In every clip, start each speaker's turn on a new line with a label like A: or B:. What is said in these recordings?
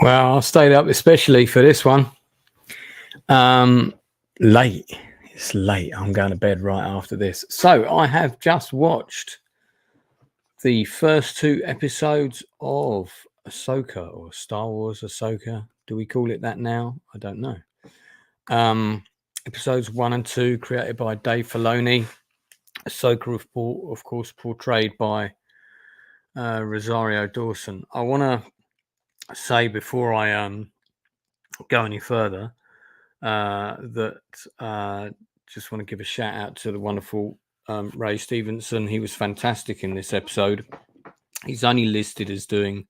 A: Well, I stayed up especially for this one. Late. It's late. I'm going to bed right after this. So I have just watched the first two episodes of Ahsoka, or Star Wars Ahsoka. Do we call it that now? I don't know. Episodes 1 and 2, created by Dave Filoni. Ahsoka, of course, portrayed by Rosario Dawson. I want to say before I go any further that just want to give a shout out to the wonderful Ray Stevenson. He was fantastic in this episode. He's only listed as doing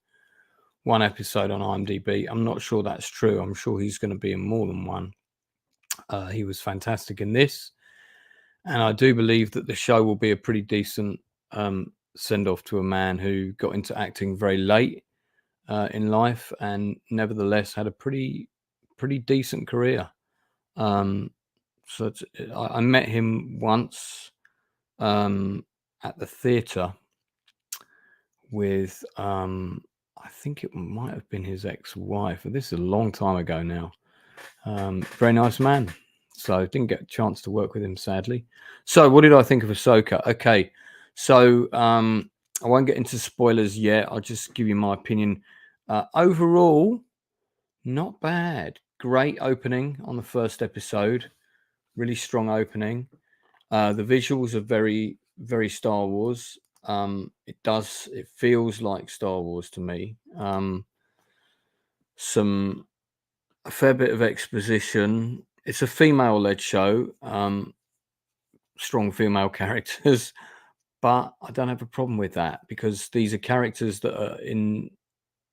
A: one episode on IMDb. I'm not sure that's true. I'm sure he's going to be in more than one. He was fantastic in this, and I do believe that the show will be a pretty decent send off to a man who got into acting very late in life and nevertheless had a pretty decent career. So I met him once at the theatre with I think it might have been his ex-wife. This is a long time ago now. Very nice man. So I didn't get a chance to work with him, sadly. So what did I think of Ahsoka? Okay, so I won't get into spoilers yet. I'll just give you my opinion. Overall, not bad. Great opening on the first episode. Really strong opening. The visuals are very, very Star Wars. It feels like Star Wars to me. A fair bit of exposition. It's a female-led show. Strong female characters, but I don't have a problem with that because these are characters that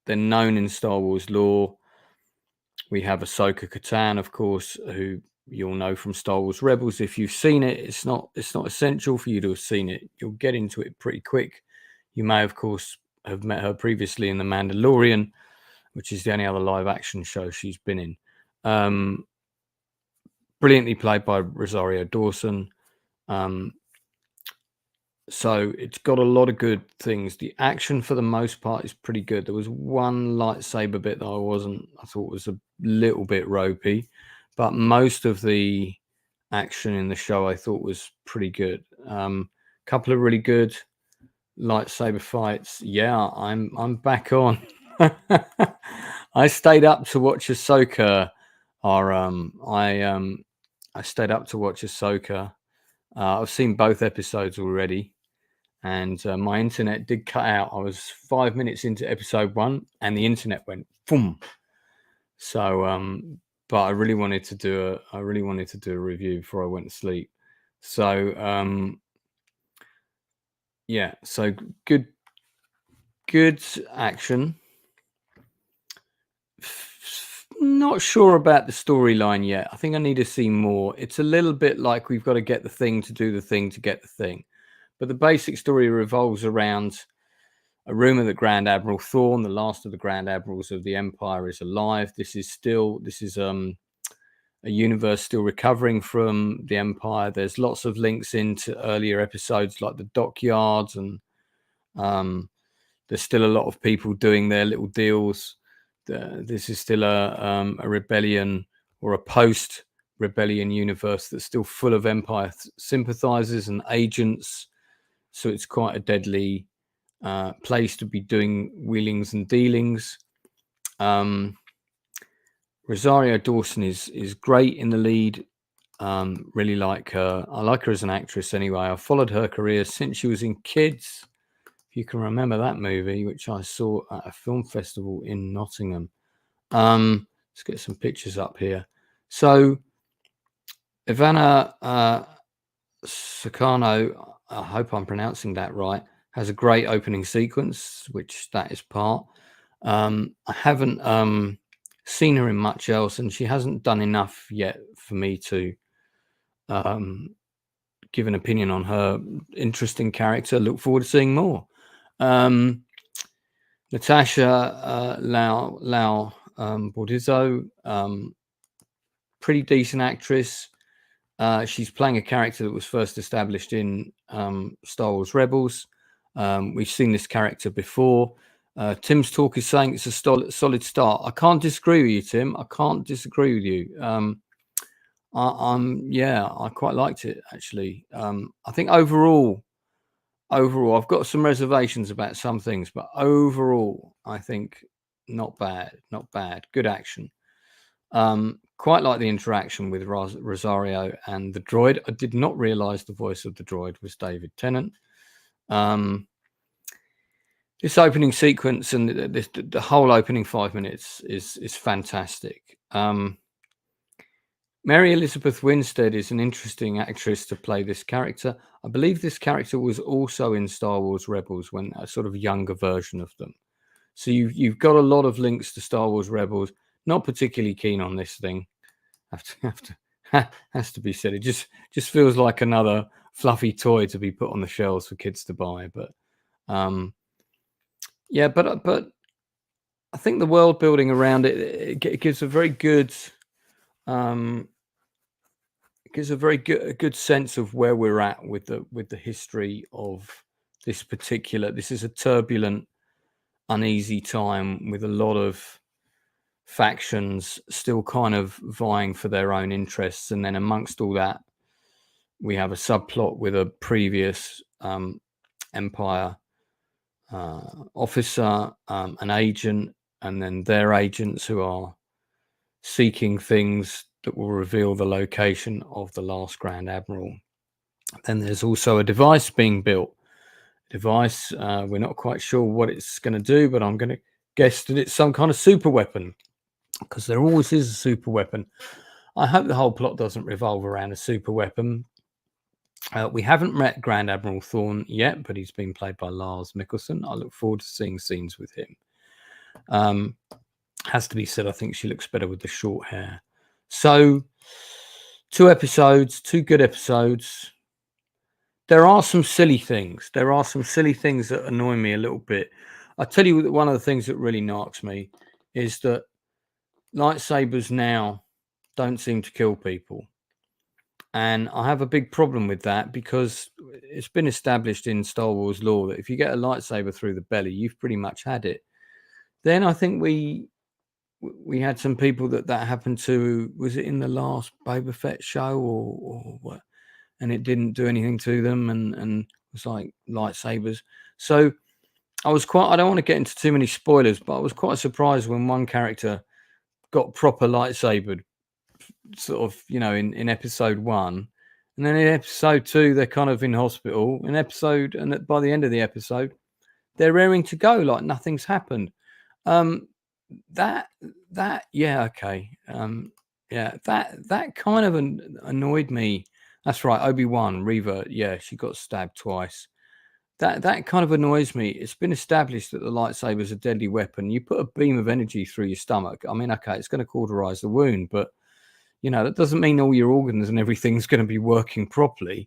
A: they're known in Star Wars lore. We have Ahsoka Katan, of course, who you'll know from Star Wars Rebels. If you've seen it, it's not essential for you to have seen it. You'll get into it pretty quick. You may, of course, have met her previously in The Mandalorian, which is the only other live action show she's been in. Brilliantly played by Rosario Dawson. So it's got a lot of good things. The action, for the most part, is pretty good. There was one lightsaber bit that I thought was a little bit ropey, but most of the action in the show I thought was pretty good. Couple of really good lightsaber fights. Yeah, I'm back on. I stayed up to watch Ahsoka. I stayed up to watch Ahsoka. I've seen both episodes already, and my internet did cut out. I was 5 minutes into episode 1, and the internet went boom. So, but I really wanted to do a review before I went to sleep. So, yeah. So good action. Not sure about the storyline yet. I think I need to see more. It's a little bit like we've got to get the thing to do the thing to get the thing. But the basic story revolves around a rumor that Grand Admiral Thrawn, the last of the Grand Admirals of the Empire, is alive. This is a universe still recovering from the Empire. There's lots of links into earlier episodes like the dockyards, and there's still a lot of people doing their little deals. This is still a rebellion or a post-rebellion universe that's still full of Empire sympathizers and agents. So it's quite a deadly place to be doing wheelings and dealings. Rosario Dawson is great in the lead. Really like her. I like her as an actress anyway. I've followed her career since she was in Kids. If you can remember that movie, which I saw at a film festival in Nottingham. Let's get some pictures up here. So Ivana Sakano, I hope I'm pronouncing that right, has a great opening sequence, which that is part. I haven't seen her in much else, and she hasn't done enough yet for me to give an opinion on her interesting character. Look forward to seeing more. Natasha Lau Bordizzo, pretty decent actress. She's playing a character that was first established in Star Wars Rebels. We've seen this character before. Tim's talk is saying it's a solid start. I can't disagree with you, Tim. I can't disagree with you. I quite liked it actually. I think overall, I've got some reservations about some things, but overall, I think not bad. Good action. Quite like the interaction with Rosario and the droid. I did not realize the voice of the droid was David Tennant. This opening sequence and the whole opening 5 minutes is fantastic. Mary Elizabeth Winstead is an interesting actress to play this character. I believe this character was also in Star Wars Rebels, when a sort of younger version of them. So you've got a lot of links to Star Wars Rebels. Not particularly keen on this thing. Has to be said. It just feels like another fluffy toy to be put on the shelves for kids to buy. But but I think the world building around it gives a very good good sense of where we're at with the history of this particular. This is a turbulent, uneasy time with a lot of factions still kind of vying for their own interests, and then amongst all that, we have a subplot with a previous Empire officer, an agent, and then their agents who are seeking things that will reveal the location of the last Grand Admiral. Then there's also a device being built. We're not quite sure what it's going to do, but I'm going to guess that it's some kind of super weapon, because there always is a super weapon. I hope the whole plot doesn't revolve around a super weapon. We haven't met Grand Admiral Thrawn yet, but he's been played by Lars Mikkelsen. I look forward to seeing scenes with him. Has to be said, I think she looks better with the short hair. So, 2 episodes, 2 good episodes. There are some silly things. That annoy me a little bit. I tell you, one of the things that really knocks me is that lightsabers now don't seem to kill people. And I have a big problem with that, because it's been established in Star Wars lore that if you get a lightsaber through the belly, you've pretty much had it. Then I think we had some people that happened to. Was it in the last Boba Fett show or what? And it didn't do anything to them, and it was like lightsabers. So I don't want to get into too many spoilers, but I was quite surprised when one character got proper lightsabered, sort of, in episode 1, and then in episode 2 they're kind of in hospital. And by the end of the episode, they're raring to go, like nothing's happened. That kind of annoyed me. That's right, Obi-Wan, Reva, she got stabbed twice. That kind of annoys me. It's been established that the lightsaber is a deadly weapon. You put a beam of energy through your stomach. I mean, okay, it's going to cauterize the wound, but that doesn't mean all your organs and everything's going to be working properly.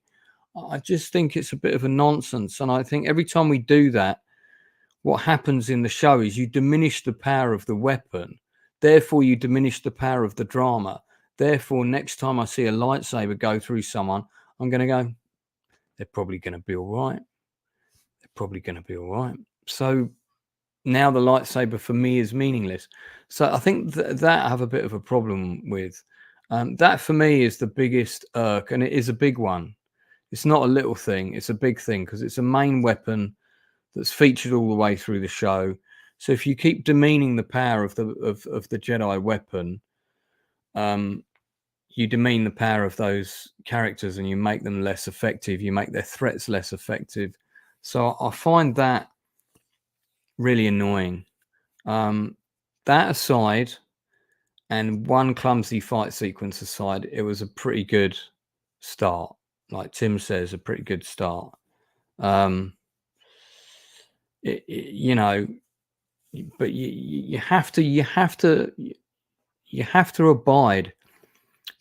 A: I just think it's a bit of a nonsense. And I think every time we do that, what happens in the show is you diminish the power of the weapon. Therefore, you diminish the power of the drama. Therefore, next time I see a lightsaber go through someone, I'm going to go, they're probably going to be all right. So now the lightsaber for me is meaningless. So I think that I have a bit of a problem with. That for me is the biggest irk, and it is a big one. It's not a little thing. It's a big thing, because it's a main weapon that's featured all the way through the show. So if you keep demeaning the power of the Jedi weapon, you demean the power of those characters, and you make them less effective. You make their threats less effective. So I find that really annoying. That aside, and one clumsy fight sequence aside, it was a pretty good start. Like Tim says, a pretty good start. But you have to abide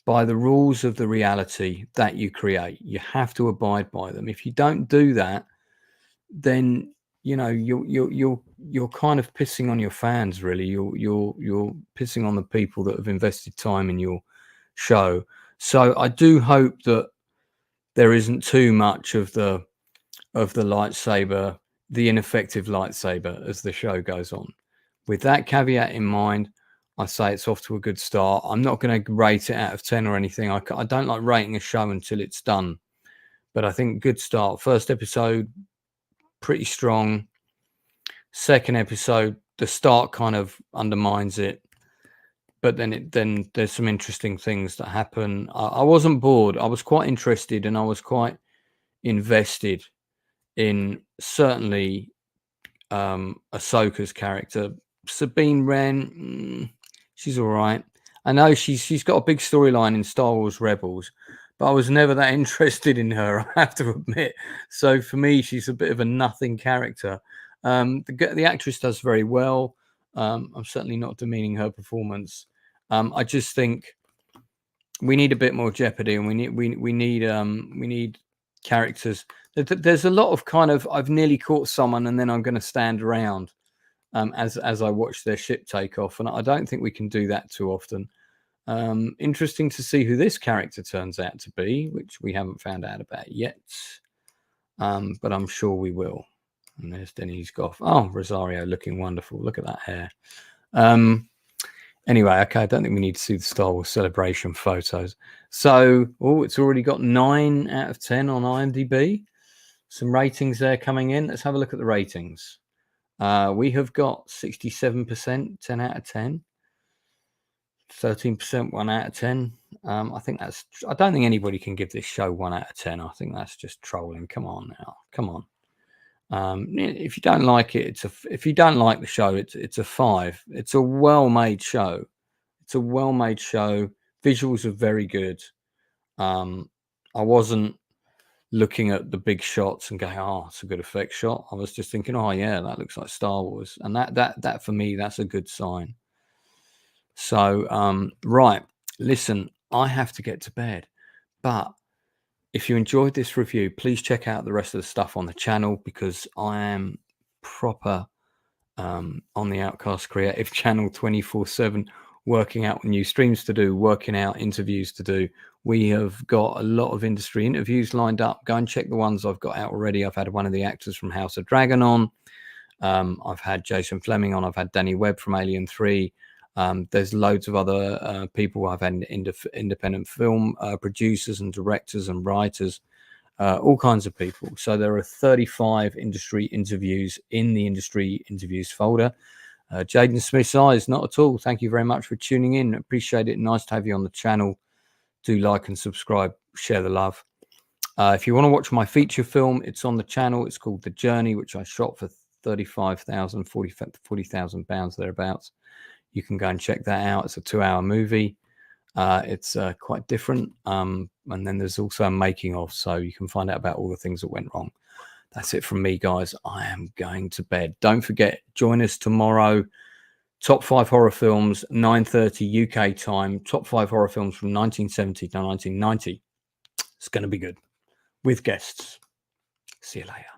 A: by the rules of the reality that you create. You have to abide by them. If you don't do that, then you're kind of pissing on your fans. Really, you're pissing on the people that have invested time in your show. So I do hope that there isn't too much of the lightsaber the ineffective lightsaber as the show goes on. With that caveat in mind, I say it's off to a good start. I'm not going to rate it out of 10 or anything. I don't like rating a show until it's done. But I think good start. First episode, pretty strong. Second episode, the start kind of undermines it. But then there's some interesting things that happen. I wasn't bored. I was quite interested, and I was quite invested in certainly Ahsoka's character. Sabine Wren, she's all right. I know she's got a big storyline in Star Wars Rebels, but I was never that interested in her, I have to admit. So for me, she's a bit of a nothing character. The actress does very well. I'm certainly not demeaning her performance. I just think we need a bit more jeopardy, and we need characters. There's a lot of kind of I've nearly caught someone, and then I'm going to stand around as I watch their ship take off, and I don't think we can do that too often. Interesting to see who this character turns out to be, which we haven't found out about yet, but I'm sure we will. And there's Denny's Goff. Oh, Rosario looking wonderful. Look at that hair. Anyway, okay, I don't think we need to see the Star Wars Celebration photos. So, it's already got 9 out of 10 on IMDb. Some ratings there coming in. Let's have a look at the ratings. We have got 67%, 10 out of 10. 13%, 1 out of 10. I don't think anybody can give this show 1 out of 10. I think that's just trolling. Come on now. Come on. If you don't like it, if you don't like the show, it's a 5. It's a well-made show. It's a well-made show. Visuals are very good. I wasn't looking at the big shots and going, "Oh, it's a good effect shot." I was just thinking, "Oh yeah, that looks like Star Wars," and that for me, that's a good sign. So, right, listen, I have to get to bed, but if you enjoyed this review, please check out the rest of the stuff on the channel, because I am proper on the Outcast Creative channel 24/7, working out new streams to do, working out interviews to do. We have got a lot of industry interviews lined up. Go and check the ones I've got out already. I've had one of the actors from House of Dragon on. I've had Jason Fleming on. I've had Danny Webb from Alien 3. There's loads of other people. I've had independent film producers and directors and writers, all kinds of people. So there are 35 industry interviews in the industry interviews folder. Jaden Smith's Eyes, not at all. Thank you very much for tuning in. Appreciate it. Nice to have you on the channel. Do like and subscribe. Share the love. If you want to watch my feature film, it's on the channel. It's called The Journey, which I shot for 35,000, 40,000 pounds thereabouts. You can go and check that out. It's a 2-hour movie. It's quite different. And then there's also a making of, so you can find out about all the things that went wrong. That's it from me, guys. I am going to bed. Don't forget, join us tomorrow. Top 5 horror films, 9:30 UK time. Top 5 horror films from 1970 to 1990. It's going to be good with guests. See you later.